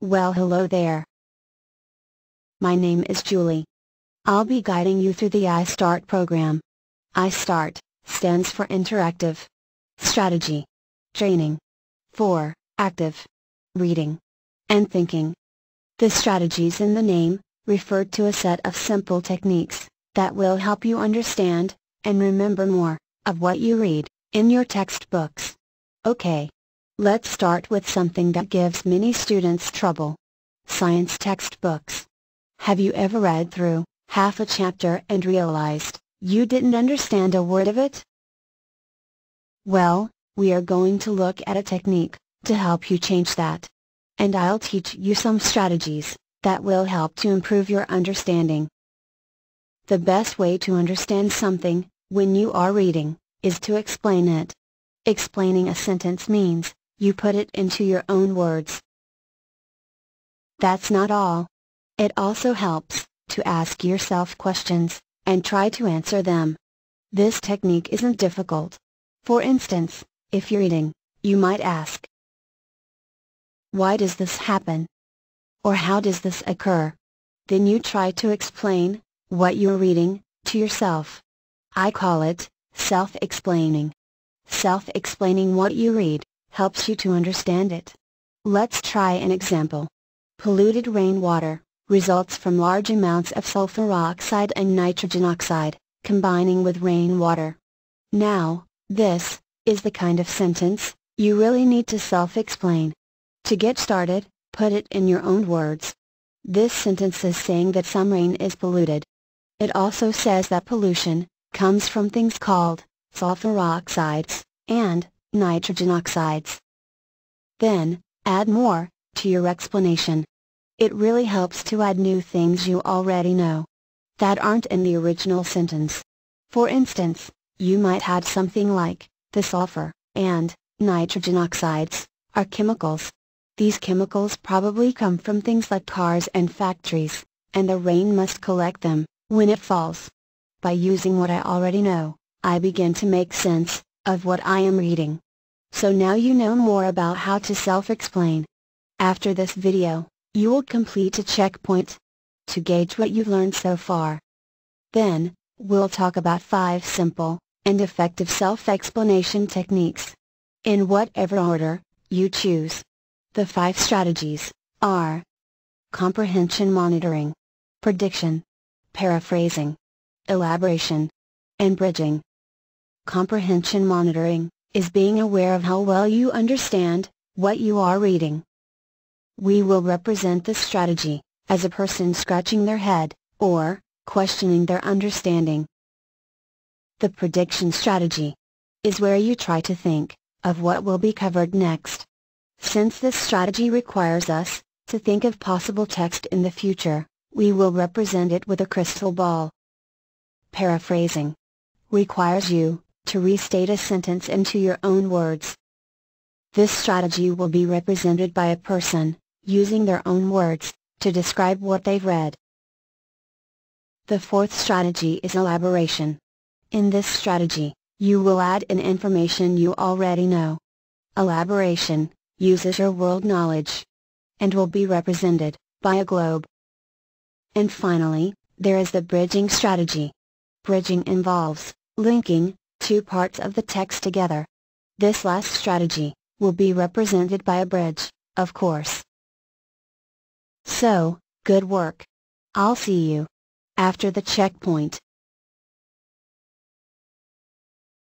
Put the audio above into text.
Well, hello there. My name is Julie. I'll be guiding you through the iStart program. iStart stands for Interactive Strategy Training for Active Reading and Thinking. The strategies in the name refer to a set of simple techniques that will help you understand and remember more of what you read in your textbooks. Okay. Let's start with something that gives many students trouble. Science textbooks. Have you ever read through half a chapter and realized you didn't understand a word of it? Well, we are going to look at a technique to help you change that. And I'll teach you some strategies that will help to improve your understanding. The best way to understand something when you are reading is to explain it. Explaining a sentence means you put it into your own words. That's not all. It also helps to ask yourself questions and try to answer them. This technique isn't difficult. For instance, if you're reading, you might ask, "Why does this happen?" Or "How does this occur?" Then you try to explain what you're reading to yourself. I call it self-explaining. Self-explaining what you read helps you to understand it. Let's try an example. Polluted rainwater results from large amounts of sulfur oxide and nitrogen oxide combining with rainwater. Now, this is the kind of sentence you really need to self-explain. To get started, put it in your own words. This sentence is saying that some rain is polluted. It also says that pollution comes from things called sulfur oxides and nitrogen oxides. Then, add more to your explanation. It really helps to add new things you already know that aren't in the original sentence. For instance, you might add something like, "The sulfur and nitrogen oxides are chemicals. These chemicals probably come from things like cars and factories, and the rain must collect them when it falls." By using what I already know, I begin to make sense of what I am reading. So now you know more about how to self-explain. After this video, you will complete a checkpoint to gauge what you've learned so far. Then, we'll talk about 5 simple and effective self-explanation techniques. In whatever order you choose. The 5 strategies are comprehension monitoring, prediction, paraphrasing, elaboration, and bridging. Comprehension monitoring is being aware of how well you understand what you are reading. We will represent this strategy as a person scratching their head or questioning their understanding. The prediction strategy is where you try to think of what will be covered next. Since this strategy requires us to think of possible text in the future, we will represent it with a crystal ball. Paraphrasing requires you to restate a sentence into your own words. This strategy will be represented by a person using their own words to describe what they've read. The 4th strategy is elaboration. In this strategy, you will add in information you already know. Elaboration uses your world knowledge and will be represented by a globe. And finally, there is the bridging strategy. Bridging involves linking 2 parts of the text together. This last strategy will be represented by a bridge, of course. So, good work. I'll see you after the checkpoint.